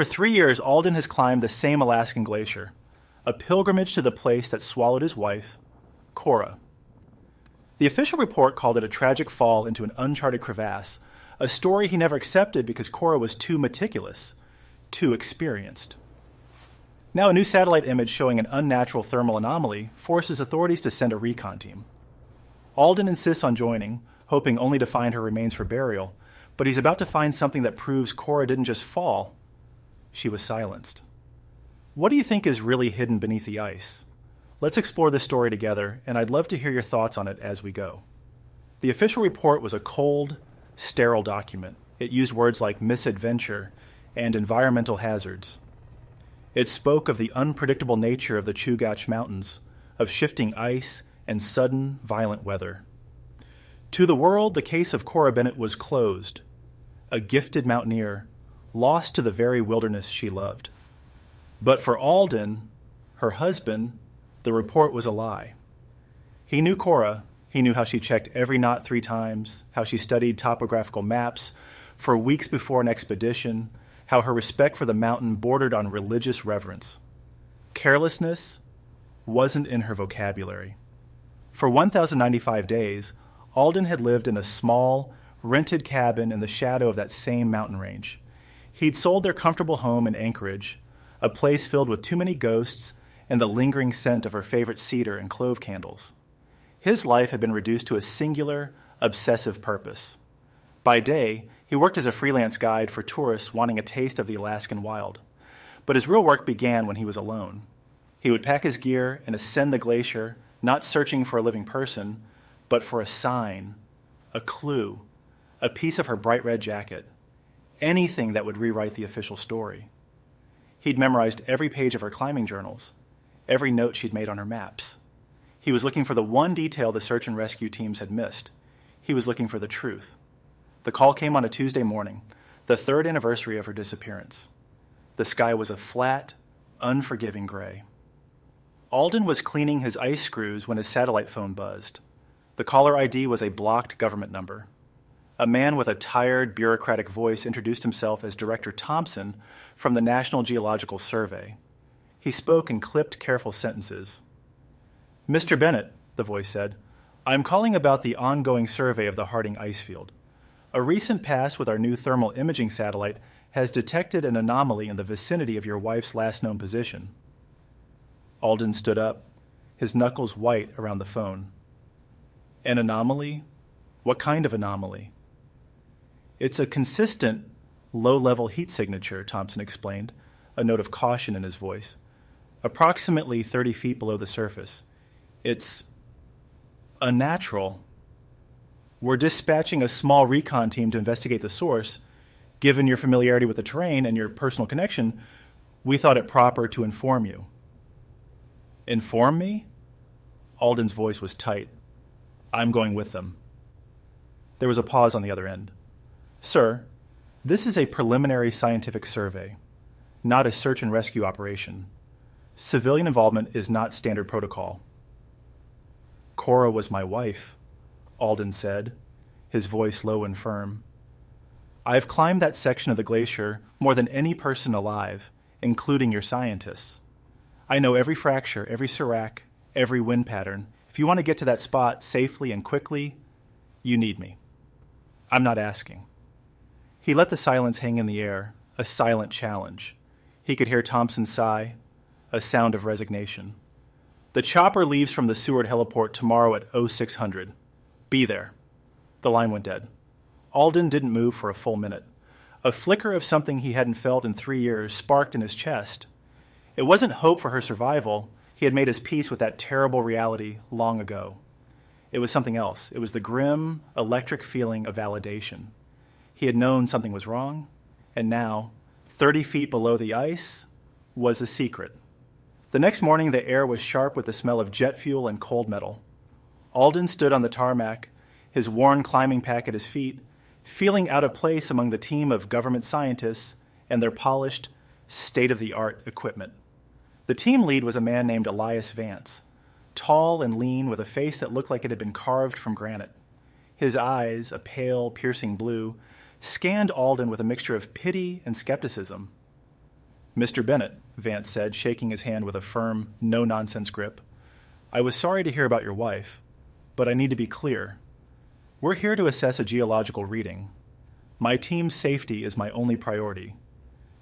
For 3 years, Alden has climbed the same Alaskan glacier, a pilgrimage to the place that swallowed his wife, Cora. The official report called it a tragic fall into an uncharted crevasse, a story he never accepted because Cora was too meticulous, too experienced. Now a new satellite image showing an unnatural thermal anomaly forces authorities to send a recon team. Alden insists on joining, hoping only to find her remains for burial, but he's about to find something that proves Cora didn't just fall, she was silenced. What do you think is really hidden beneath the ice? Let's explore this story together, and I'd love to hear your thoughts on it as we go. The official report was a cold, sterile document. It used words like misadventure and environmental hazards. It spoke of the unpredictable nature of the Chugach Mountains, of shifting ice and sudden, violent weather. To the world, the case of Cora Bennett was closed, a gifted mountaineer, lost to the very wilderness she loved. But for Alden, her husband, the report was a lie. He knew Cora. He knew how she checked every knot 3 times, how she studied topographical maps for weeks before an expedition, how her respect for the mountain bordered on religious reverence. Carelessness wasn't in her vocabulary. For 1,095 days, Alden had lived in a small, rented cabin in the shadow of that same mountain range. He'd sold their comfortable home in Anchorage, a place filled with too many ghosts and the lingering scent of her favorite cedar and clove candles. His life had been reduced to a singular, obsessive purpose. By day, he worked as a freelance guide for tourists wanting a taste of the Alaskan wild. But his real work began when he was alone. He would pack his gear and ascend the glacier, not searching for a living person, but for a sign, a clue, a piece of her bright red jacket, anything that would rewrite the official story. He'd memorized every page of her climbing journals, every note she'd made on her maps. He was looking for the one detail the search and rescue teams had missed. He was looking for the truth. The call came on a Tuesday morning, the 3rd anniversary of her disappearance. The sky was a flat, unforgiving gray. Alden was cleaning his ice screws when his satellite phone buzzed. The caller ID was a blocked government number. A man with a tired, bureaucratic voice introduced himself as Director Thompson from the National Geological Survey. He spoke in clipped, careful sentences. "Mr. Bennett," the voice said, "I'm calling about the ongoing survey of the Harding ice field. A recent pass with our new thermal imaging satellite has detected an anomaly in the vicinity of your wife's last known position." Alden stood up, his knuckles white around the phone. "An anomaly? What kind of anomaly?" "It's a consistent, low-level heat signature," Thompson explained, a note of caution in his voice. "Approximately 30 feet below the surface. It's unnatural. We're dispatching a small recon team to investigate the source. Given your familiarity with the terrain and your personal connection, we thought it proper to inform you." "Inform me?" Alden's voice was tight. "I'm going with them." There was a pause on the other end. "Sir, this is a preliminary scientific survey, not a search and rescue operation. Civilian involvement is not standard protocol." "Cora was my wife," Alden said, his voice low and firm. "I've climbed that section of the glacier more than any person alive, including your scientists. I know every fracture, every serac, every wind pattern. If you want to get to that spot safely and quickly, you need me. I'm not asking." He let the silence hang in the air, a silent challenge. He could hear Thompson sigh, a sound of resignation. "The chopper leaves from the Seward heliport tomorrow at 0600. Be there." The line went dead. Alden didn't move for a full minute. A flicker of something he hadn't felt in 3 years sparked in his chest. It wasn't hope for her survival. He had made his peace with that terrible reality long ago. It was something else. It was the grim, electric feeling of validation. He had known something was wrong, and now, 30 feet below the ice, was a secret. The next morning, the air was sharp with the smell of jet fuel and cold metal. Alden stood on the tarmac, his worn climbing pack at his feet, feeling out of place among the team of government scientists and their polished, state-of-the-art equipment. The team lead was a man named Elias Vance, tall and lean with a face that looked like it had been carved from granite. His eyes, a pale, piercing blue, scanned Alden with a mixture of pity and skepticism. Mr. Bennett, Vance said, shaking his hand with a firm, no-nonsense grip. I was sorry to hear about your wife, but I need to be clear. We're here to assess a geological reading. My team's safety is my only priority.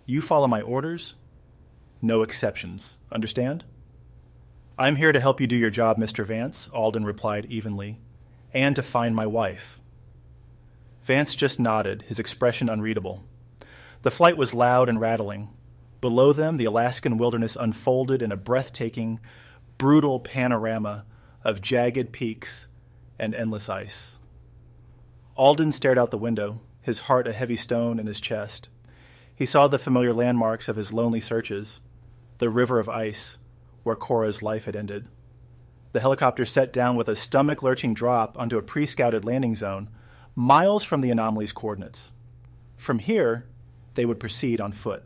You follow my orders, no exceptions. Understand? I'm here to help you do your job, Mr. Vance, Alden replied evenly, and to find my wife. Vance just nodded, his expression unreadable. The flight was loud and rattling. Below them, the Alaskan wilderness unfolded in a breathtaking, brutal panorama of jagged peaks and endless ice. Alden stared out the window, his heart a heavy stone in his chest. He saw the familiar landmarks of his lonely searches, the river of ice, where Cora's life had ended. The helicopter set down with a stomach-lurching drop onto a pre-scouted landing zone, miles from the anomaly's coordinates. From here, they would proceed on foot.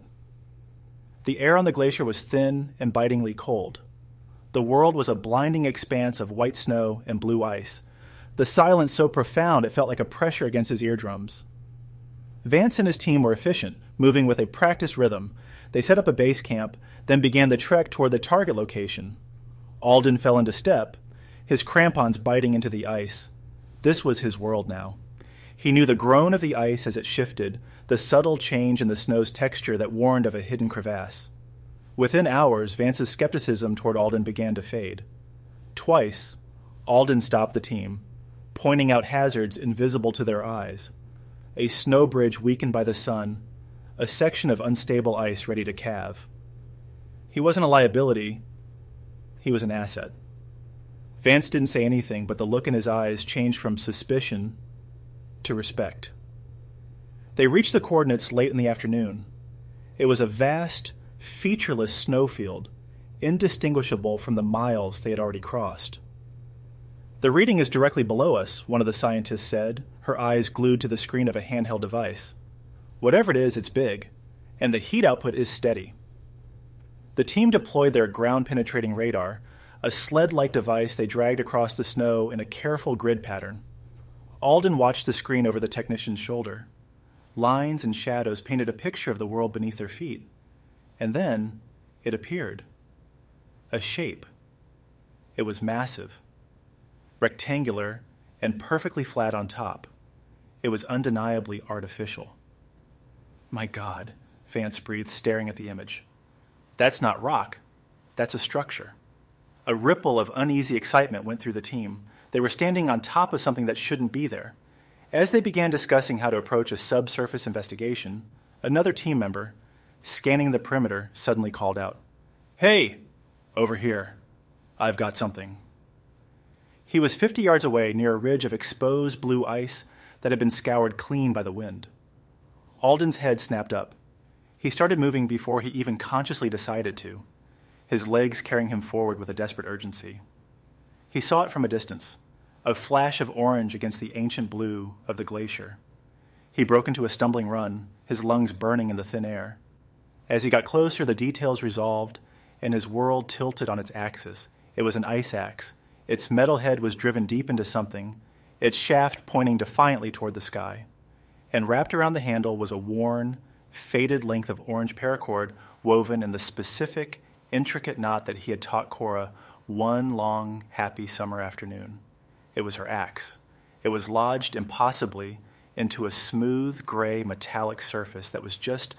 The air on the glacier was thin and bitingly cold. The world was a blinding expanse of white snow and blue ice, the silence so profound it felt like a pressure against his eardrums. Vance and his team were efficient, moving with a practiced rhythm. They set up a base camp, then began the trek toward the target location. Alden fell into step, his crampons biting into the ice. This was his world now. He knew the groan of the ice as it shifted, the subtle change in the snow's texture that warned of a hidden crevasse. Within hours, Vance's skepticism toward Alden began to fade. Twice, Alden stopped the team, pointing out hazards invisible to their eyes. A snow bridge weakened by the sun, a section of unstable ice ready to calve. He wasn't a liability, he was an asset. Vance didn't say anything, but the look in his eyes changed from suspicion to respect. They reached the coordinates late in the afternoon. It was a vast, featureless snowfield, indistinguishable from the miles they had already crossed. The reading is directly below us, one of the scientists said, her eyes glued to the screen of a handheld device. Whatever it is, it's big, and the heat output is steady. The team deployed their ground-penetrating radar, a sled-like device they dragged across the snow in a careful grid pattern. Alden watched the screen over the technician's shoulder. Lines and shadows painted a picture of the world beneath their feet. And then it appeared. A shape. It was massive, rectangular, and perfectly flat on top. It was undeniably artificial. My God, Vance breathed, staring at the image. That's not rock. That's a structure. A ripple of uneasy excitement went through the team. They were standing on top of something that shouldn't be there. As they began discussing how to approach a subsurface investigation, another team member, scanning the perimeter, suddenly called out, "Hey, over here. I've got something." He was 50 yards away near a ridge of exposed blue ice that had been scoured clean by the wind. Alden's head snapped up. He started moving before he even consciously decided to, his legs carrying him forward with a desperate urgency. He saw it from a distance, a flash of orange against the ancient blue of the glacier. He broke into a stumbling run, his lungs burning in the thin air. As he got closer, the details resolved, and his world tilted on its axis. It was an ice axe. Its metal head was driven deep into something, its shaft pointing defiantly toward the sky. And wrapped around the handle was a worn, faded length of orange paracord woven in the specific, intricate knot that he had taught Cora one long, happy summer afternoon. It was her axe. It was lodged impossibly into a smooth, gray, metallic surface that was just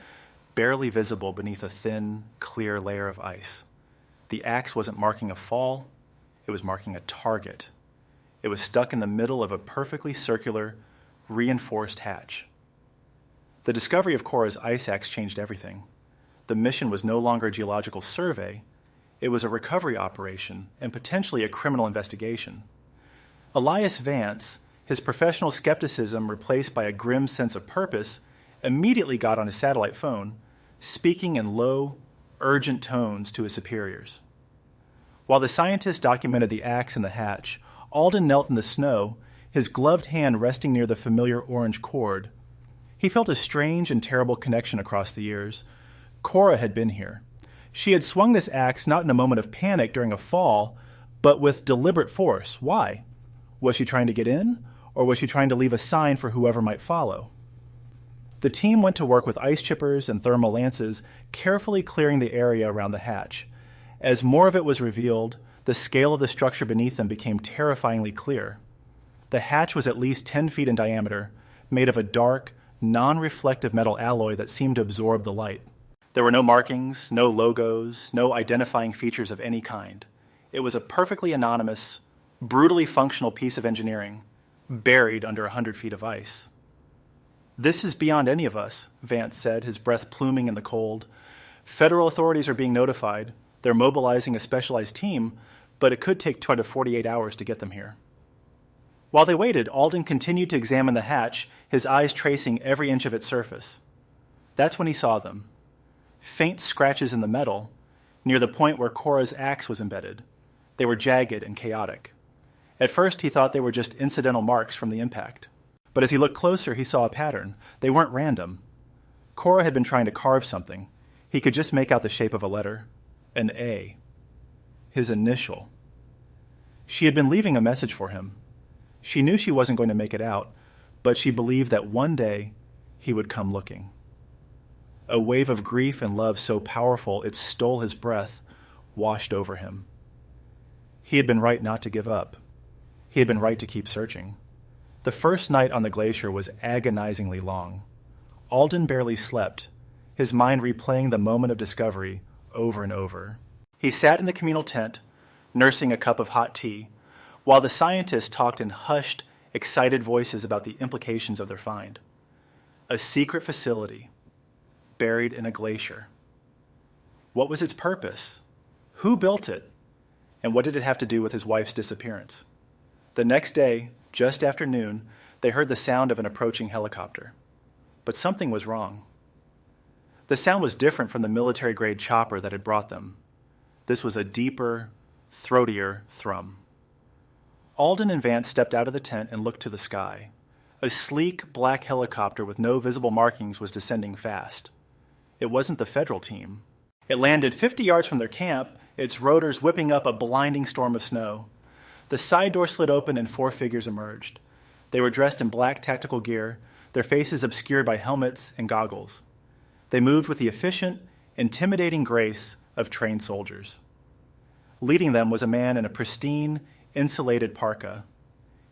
barely visible beneath a thin, clear layer of ice. The axe wasn't marking a fall, it was marking a target. It was stuck in the middle of a perfectly circular, reinforced hatch. The discovery of Cora's ice axe changed everything. The mission was no longer a geological survey, it was a recovery operation and potentially a criminal investigation. Elias Vance, his professional skepticism replaced by a grim sense of purpose, immediately got on his satellite phone, speaking in low, urgent tones to his superiors. While the scientist documented the axe in the hatch, Alden knelt in the snow, his gloved hand resting near the familiar orange cord. He felt a strange and terrible connection across the years. Cora had been here. She had swung this axe not in a moment of panic during a fall, but with deliberate force. Why? Was she trying to get in, or was she trying to leave a sign for whoever might follow? The team went to work with ice chippers and thermal lances, carefully clearing the area around the hatch. As more of it was revealed, the scale of the structure beneath them became terrifyingly clear. The hatch was at least 10 feet in diameter, made of a dark, non-reflective metal alloy that seemed to absorb the light. There were no markings, no logos, no identifying features of any kind. It was a perfectly anonymous, brutally functional piece of engineering, buried under 100 feet of ice. "This is beyond any of us," Vance said, his breath pluming in the cold. "Federal authorities are being notified. They're mobilizing a specialized team, but it could take 20 to 48 hours to get them here." While they waited, Alden continued to examine the hatch, his eyes tracing every inch of its surface. That's when he saw them. Faint scratches in the metal, near the point where Cora's axe was embedded. They were jagged and chaotic. At first, he thought they were just incidental marks from the impact. But as he looked closer, he saw a pattern. They weren't random. Cora had been trying to carve something. He could just make out the shape of a letter. An A. His initial. She had been leaving a message for him. She knew she wasn't going to make it out, but she believed that one day he would come looking. A wave of grief and love so powerful it stole his breath, washed over him. He had been right not to give up. He had been right to keep searching. The first night on the glacier was agonizingly long. Alden barely slept, his mind replaying the moment of discovery over and over. He sat in the communal tent, nursing a cup of hot tea, while the scientists talked in hushed, excited voices about the implications of their find. A secret facility, buried in a glacier. What was its purpose? Who built it? And what did it have to do with his wife's disappearance? The next day, just after noon, they heard the sound of an approaching helicopter. But something was wrong. The sound was different from the military-grade chopper that had brought them. This was a deeper, throatier thrum. Alden and Vance stepped out of the tent and looked to the sky. A sleek, black helicopter with no visible markings was descending fast. It wasn't the federal team. It landed 50 yards from their camp, its rotors whipping up a blinding storm of snow. The side door slid open and 4 figures emerged. They were dressed in black tactical gear, their faces obscured by helmets and goggles. They moved with the efficient, intimidating grace of trained soldiers. Leading them was a man in a pristine, insulated parka.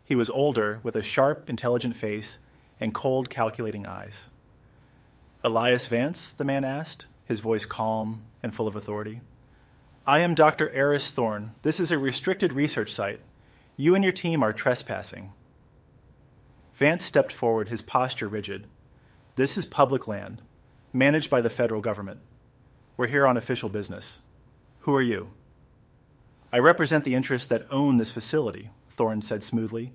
He was older, with a sharp, intelligent face and cold, calculating eyes. "Elias Vance?" the man asked, his voice calm and full of authority. "I am Dr. Eris Thorne. This is a restricted research site. You and your team are trespassing." Vance stepped forward, his posture rigid. "This is public land, managed by the federal government. We're here on official business. Who are you?" "I represent the interests that own this facility," Thorne said smoothly,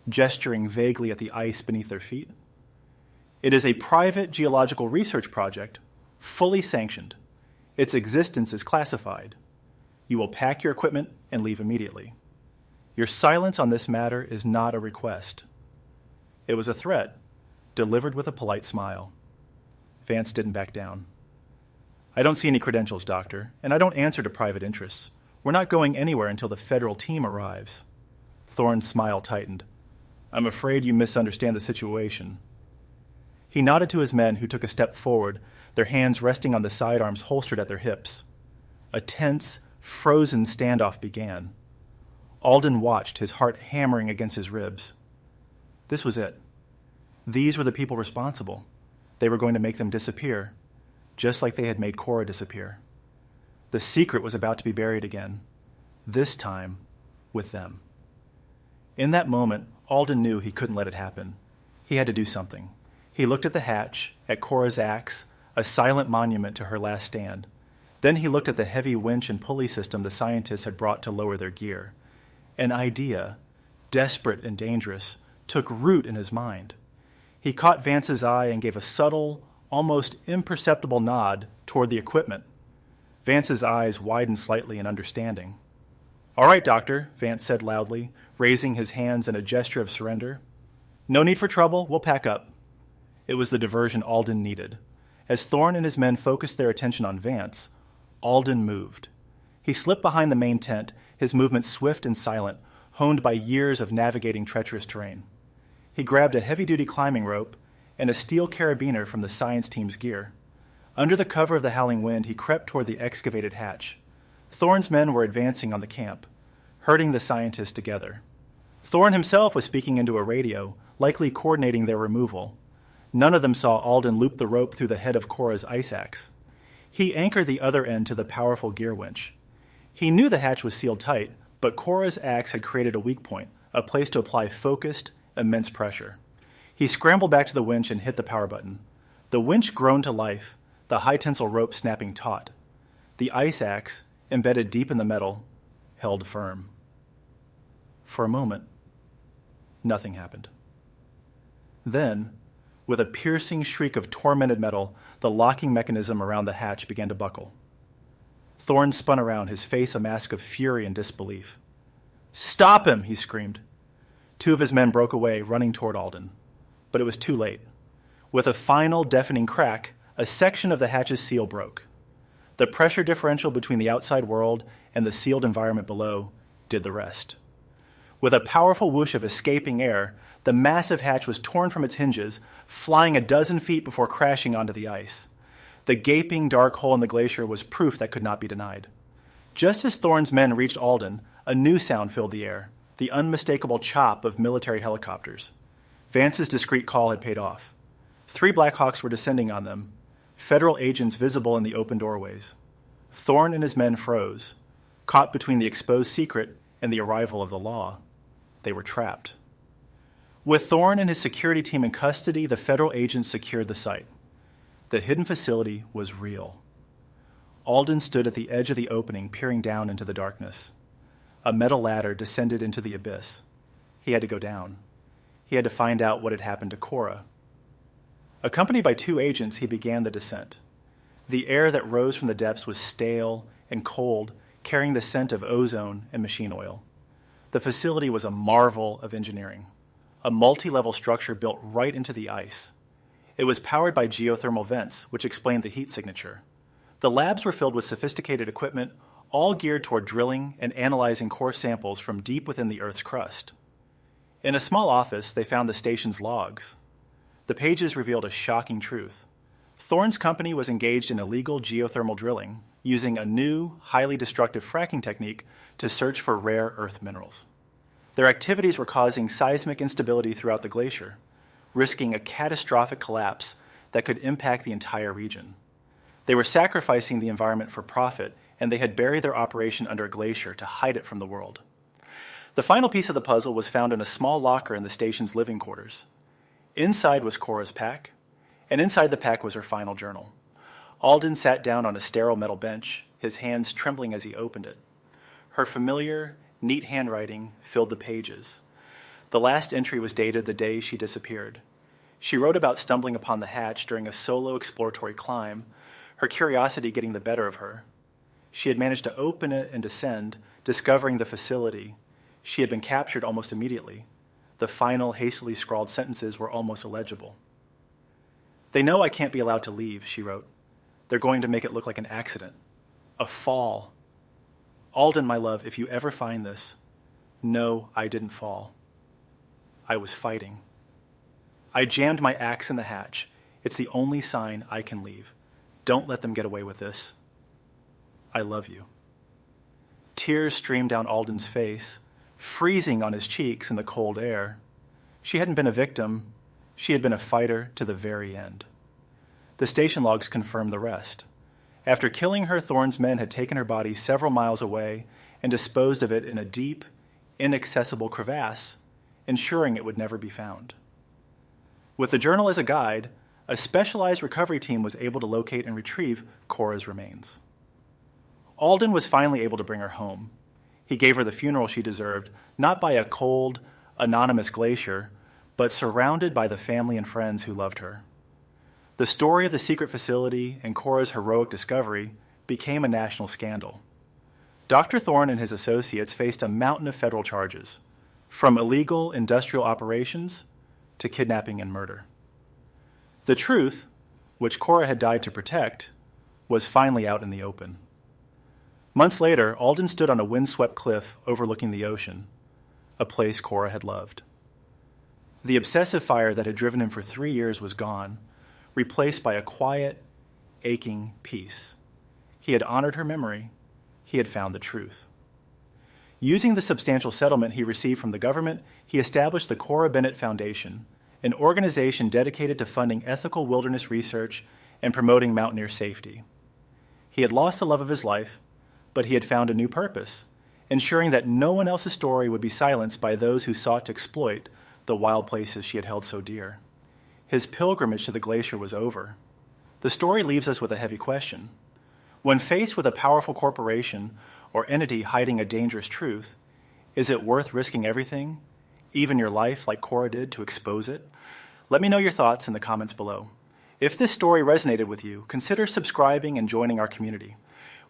gesturing vaguely at the ice beneath their feet. "It is a private geological research project, fully sanctioned. Its existence is classified. You will pack your equipment and leave immediately. Your silence on this matter is not a request." It was a threat, delivered with a polite smile. Vance didn't back down. "I don't see any credentials, Doctor, and I don't answer to private interests. We're not going anywhere until the federal team arrives." Thorne's smile tightened. "I'm afraid you misunderstand the situation." He nodded to his men, who took a step forward, their hands resting on the sidearms holstered at their hips. A tense, frozen standoff began. Alden watched, his heart hammering against his ribs. This was it. These were the people responsible. They were going to make them disappear, just like they had made Cora disappear. The secret was about to be buried again, this time with them. In that moment, Alden knew he couldn't let it happen. He had to do something. He looked at the hatch, at Cora's axe, a silent monument to her last stand. Then he looked at the heavy winch and pulley system the scientists had brought to lower their gear. An idea, desperate and dangerous, took root in his mind. He caught Vance's eye and gave a subtle, almost imperceptible nod toward the equipment. Vance's eyes widened slightly in understanding. "All right, Doctor," Vance said loudly, raising his hands in a gesture of surrender. "No need for trouble, we'll pack up." It was the diversion Alden needed. As Thorne and his men focused their attention on Vance, Alden moved. He slipped behind the main tent, his movements swift and silent, honed by years of navigating treacherous terrain. He grabbed a heavy-duty climbing rope and a steel carabiner from the science team's gear. Under the cover of the howling wind, he crept toward the excavated hatch. Thorne's men were advancing on the camp, herding the scientists together. Thorne himself was speaking into a radio, likely coordinating their removal. None of them saw Alden loop the rope through the head of Cora's ice axe. He anchored the other end to the powerful gear winch. He knew the hatch was sealed tight, but Cora's axe had created a weak point, a place to apply focused, immense pressure. He scrambled back to the winch and hit the power button. The winch groaned to life, the high-tensile rope snapping taut. The ice axe, embedded deep in the metal, held firm. For a moment, nothing happened. Then, with a piercing shriek of tormented metal, the locking mechanism around the hatch began to buckle. Thorne spun around, his face a mask of fury and disbelief. "Stop him!" he screamed. Two of his men broke away, running toward Alden. But it was too late. With a final deafening crack, a section of the hatch's seal broke. The pressure differential between the outside world and the sealed environment below did the rest. With a powerful whoosh of escaping air, the massive hatch was torn from its hinges, flying a dozen feet before crashing onto the ice. The gaping dark hole in the glacier was proof that could not be denied. Just as Thorne's men reached Alden, a new sound filled the air, the unmistakable chop of military helicopters. Vance's discreet call had paid off. 3 Blackhawks were descending on them, federal agents visible in the open doorways. Thorne and his men froze, caught between the exposed secret and the arrival of the law. They were trapped. With Thorne and his security team in custody, the federal agents secured the site. The hidden facility was real. Alden stood at the edge of the opening, peering down into the darkness. A metal ladder descended into the abyss. He had to go down. He had to find out what had happened to Cora. Accompanied by 2 agents, he began the descent. The air that rose from the depths was stale and cold, carrying the scent of ozone and machine oil. The facility was a marvel of engineering, a multi-level structure built right into the ice. It was powered by geothermal vents, which explained the heat signature. The labs were filled with sophisticated equipment, all geared toward drilling and analyzing core samples from deep within the Earth's crust. In a small office, they found the station's logs. The pages revealed a shocking truth. Thorne's company was engaged in illegal geothermal drilling, using a new, highly destructive fracking technique to search for rare earth minerals. Their activities were causing seismic instability throughout the glacier, risking a catastrophic collapse that could impact the entire region. They were sacrificing the environment for profit, and they had buried their operation under a glacier to hide it from the world. The final piece of the puzzle was found in a small locker in the station's living quarters. Inside was Cora's pack, and inside the pack was her final journal. Alden sat down on a sterile metal bench, his hands trembling as he opened it. Her familiar, neat handwriting filled the pages. The last entry was dated the day she disappeared. She wrote about stumbling upon the hatch during a solo exploratory climb, her curiosity getting the better of her. She had managed to open it and descend, discovering the facility. She had been captured almost immediately. The final, hastily scrawled sentences were almost illegible. "They know I can't be allowed to leave," she wrote. "They're going to make it look like an accident. A fall. Alden, my love, if you ever find this, know I didn't fall. I was fighting. I jammed my axe in the hatch. It's the only sign I can leave. Don't let them get away with this. I love you." Tears streamed down Alden's face, freezing on his cheeks in the cold air. She hadn't been a victim. She had been a fighter to the very end. The station logs confirmed the rest. After killing her, Thorne's men had taken her body several miles away and disposed of it in a deep, inaccessible crevasse, ensuring it would never be found. With the journal as a guide, a specialized recovery team was able to locate and retrieve Cora's remains. Alden was finally able to bring her home. He gave her the funeral she deserved, not by a cold, anonymous glacier, but surrounded by the family and friends who loved her. The story of the secret facility and Cora's heroic discovery became a national scandal. Dr. Thorne and his associates faced a mountain of federal charges, from illegal industrial operations to kidnapping and murder. The truth, which Cora had died to protect, was finally out in the open. Months later, Alden stood on a windswept cliff overlooking the ocean, a place Cora had loved. The obsessive fire that had driven him for 3 years was gone, replaced by a quiet, aching peace. He had honored her memory. He had found the truth. Using the substantial settlement he received from the government, he established the Cora Bennett Foundation, an organization dedicated to funding ethical wilderness research and promoting mountaineer safety. He had lost the love of his life, but he had found a new purpose, ensuring that no one else's story would be silenced by those who sought to exploit the wild places she had held so dear. His pilgrimage to the glacier was over. The story leaves us with a heavy question. When faced with a powerful corporation or entity hiding a dangerous truth, is it worth risking everything, even your life like Cora did, to expose it? Let me know your thoughts in the comments below. If this story resonated with you, consider subscribing and joining our community.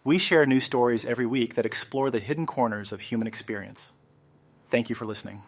We share new stories every week that explore the hidden corners of human experience. Thank you for listening.